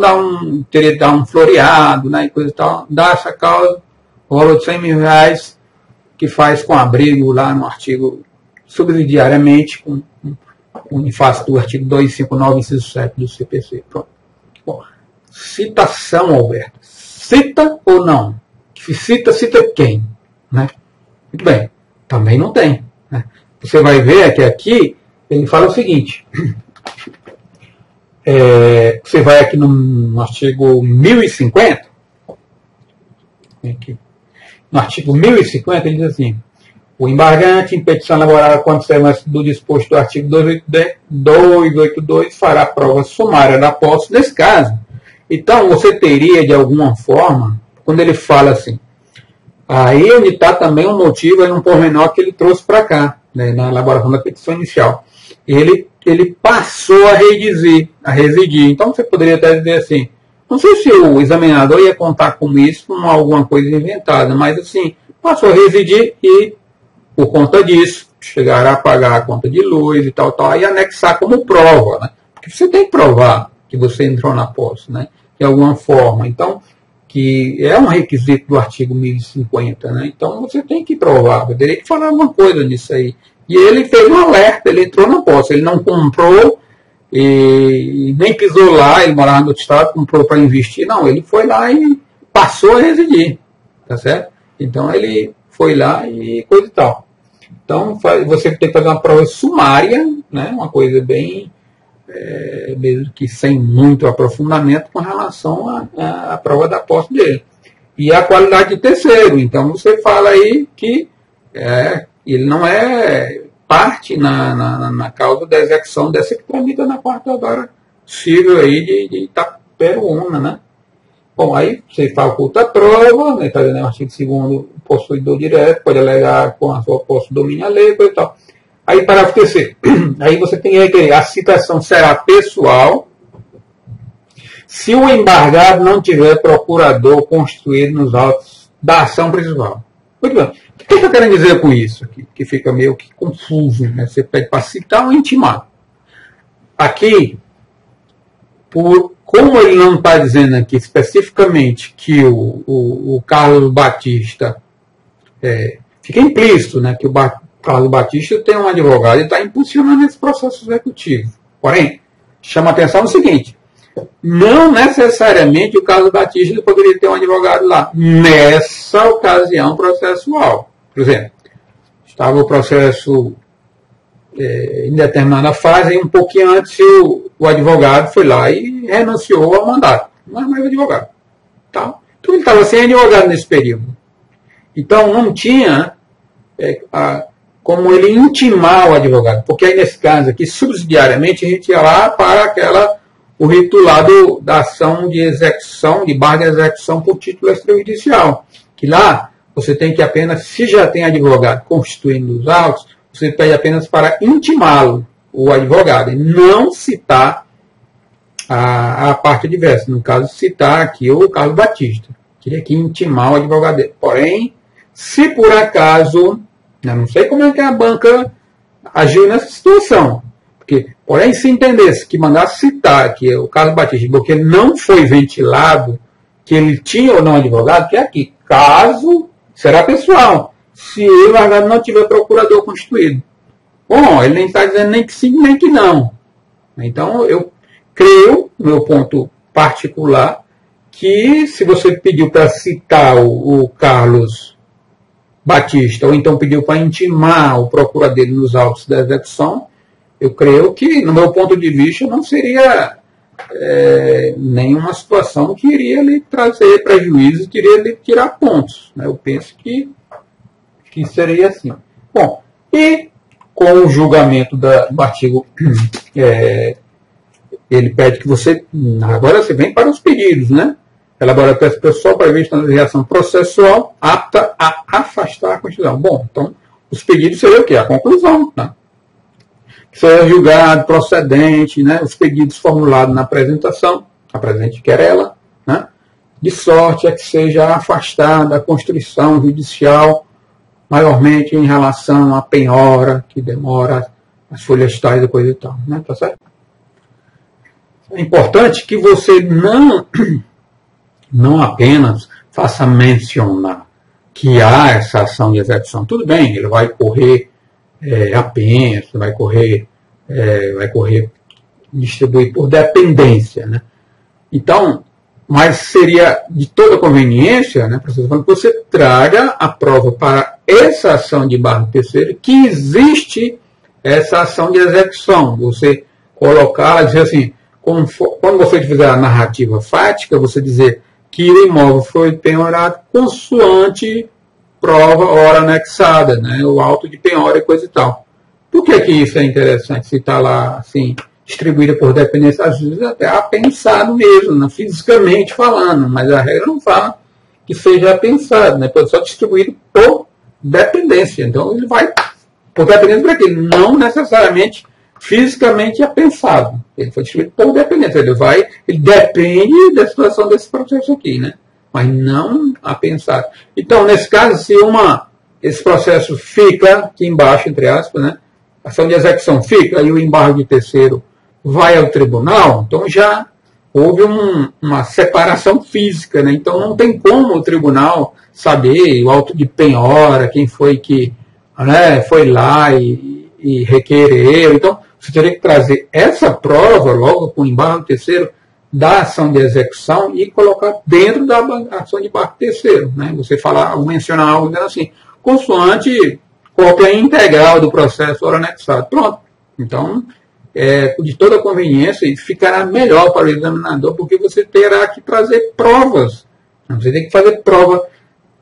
teria que dar um floreado, né, e coisa e tal, dar essa causa, o valor de 100 mil reais, que faz com abrigo lá no artigo, subsidiariamente, em face do artigo 259, inciso 7 do CPC. Pronto. Bom, citação, Alberto. Cita ou não? Cita quem? Né? Muito bem. Também não tem. Né? Você vai ver que aqui, ele fala o seguinte. Você vai aqui no artigo 1050. Aqui. No artigo 1050, ele diz assim: o embargante, em petição elaborada com observância do disposto do artigo 282, fará prova sumária da posse nesse caso. Então, você teria, de alguma forma, quando ele fala assim, aí onde está também um motivo, um pormenor que ele trouxe para cá, né, na elaboração da petição inicial. Ele passou a residir. Então, você poderia até dizer assim, não sei se o examinador ia contar com isso como alguma coisa inventada, mas assim, passou a residir e, por conta disso, chegará a pagar a conta de luz e tal, e anexar como prova, né? Porque você tem que provar que você entrou na posse, né? De alguma forma. Então, que é um requisito do artigo 1050, né? Então, você tem que provar, você teria que falar alguma coisa nisso aí. E ele fez um alerta, ele entrou na posse, ele não comprou, e nem pisou lá, ele morava no outro estado, comprou para investir, não, ele foi lá e passou a residir, tá certo? Então ele foi lá e coisa e tal. Então você tem que fazer uma prova sumária, né, uma coisa bem, mesmo que sem muito aprofundamento com relação à prova da posse dele. E a qualidade de terceiro, então você fala aí que ele não é parte na causa da execução dessa que tramita na quarta vara civil aí de Itaperuúna, né? Bom, aí você faculta a prova, né, tá vendo, no artigo 2º, o possuidor direto pode alegar com a sua posse domínio a lei, coisa e tal. Aí, parágrafo 3º, aí você tem aí que a citação será pessoal se o embargado não tiver procurador constituído nos autos da ação principal. Muito bem. O que eu estou querendo dizer com isso aqui? Que fica meio que confuso, né? Você pede para citar ou intimar. Aqui, como ele não está dizendo aqui especificamente que o Carlos Batista, fica implícito, né, que o Carlos Batista tem um advogado e está impulsionando esse processo executivo. Porém, chama a atenção o seguinte, não necessariamente o Carlos Batista poderia ter um advogado lá, nessa ocasião processual. Por exemplo, estava o processo em determinada fase, e um pouquinho antes o advogado foi lá e renunciou ao mandato. Não é mais advogado. Tá? Então ele estava sem advogado nesse período. Então não tinha como ele intimar o advogado, porque aí nesse caso aqui, subsidiariamente, a gente ia lá para o rito lá da ação de execução, de barra de execução por título extrajudicial, que lá você tem que apenas, se já tem advogado constituindo os autos, você pede apenas para intimá-lo, o advogado, e não citar a parte adversa. No caso, citar aqui o Carlos Batista. Teria que intimar o advogado dele. Porém, se por acaso, eu não sei como é que a banca agiu nessa situação, porque, porém, se entendesse que mandasse citar aqui o Carlos Batista, porque não foi ventilado que ele tinha ou não advogado, que é aqui, caso, será pessoal, se o embargado não tiver procurador constituído. Bom, ele nem está dizendo nem que sim, nem que não. Então, eu creio, no meu ponto particular, que se você pediu para citar o Carlos Batista, ou então pediu para intimar o procurador dele nos autos da execução, eu creio que, no meu ponto de vista, não seria nenhuma situação que iria lhe trazer prejuízo, que iria lhe tirar pontos. Né? Eu penso que seria assim. Bom, e com o julgamento do artigo, ele pede que você, agora você vem para os pedidos, né? Elabora a peça pessoal prevista na reação processual apta a afastar a Constituição. Bom, então, os pedidos seriam o quê? A conclusão, né? Que seja julgado, procedente, né? Os pedidos formulados na apresentação, a presente querela, né? De sorte que seja afastada a Constituição judicial, maiormente em relação à penhora, que demora as folhas tais e coisa e tal, né? Tá certo? É importante que você não apenas faça mencionar que há essa ação de execução. Tudo bem, ele vai correr a penha, vai correr distribuir por dependência, né? Então, mas seria de toda conveniência, né, que você traga a prova para essa ação de barra terceiro que existe essa ação de execução. Você colocar, dizer assim, quando você fizer a narrativa fática, você dizer que o imóvel foi penhorado consoante prova hora anexada, né, o auto de penhora e coisa e tal. Por que isso é interessante? Se está lá assim, distribuída por dependência, às vezes até apensado mesmo, né, fisicamente falando, mas a regra não fala que seja apensado, né, pode ser distribuído por dependência. Então ele vai por dependência para quê? Não necessariamente fisicamente apensado. Ele foi distribuído por dependência. Ele depende da situação desse processo aqui, né? Mas não apensado. Então, nesse caso, se esse processo fica aqui embaixo, entre aspas, né? A ação de execução fica e o embargo de terceiro vai ao tribunal, então já houve uma separação física, né? Então não tem como o tribunal saber o auto de penhora, quem foi que, né, foi lá e requereu. Então, você teria que trazer essa prova logo com o embargo terceiro da ação de execução e colocar dentro da ação de embargo terceiro. Né? Você falar, mencionar algo dizendo assim, consoante cópia integral do processo ora anexado. Pronto. Então, de toda conveniência, e ficará melhor para o examinador, porque você terá que trazer provas. Você tem que fazer prova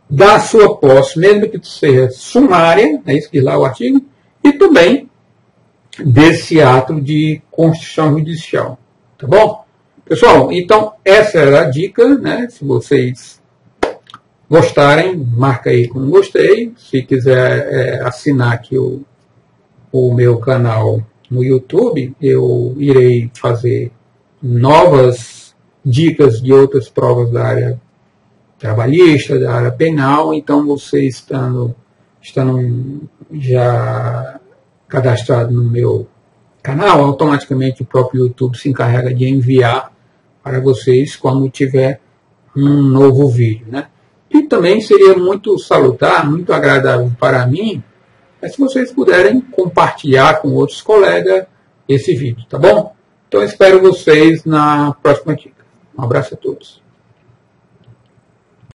da sua posse, mesmo que seja sumária, é isso que diz lá o artigo, e também desse ato de constituição judicial. Tá bom? Pessoal, então essa era a dica, né? Se vocês gostarem, marca aí como gostei. Se quiser assinar aqui o meu canal no YouTube, eu irei fazer novas dicas de outras provas da área trabalhista, da área penal. Então, você estando já cadastrado no meu canal, automaticamente o próprio YouTube se encarrega de enviar para vocês quando tiver um novo vídeo, né? E também seria muito salutar, muito agradável para mim, se vocês puderem compartilhar com outros colegas esse vídeo, tá bom? Então, espero vocês na próxima dica. Um abraço a todos.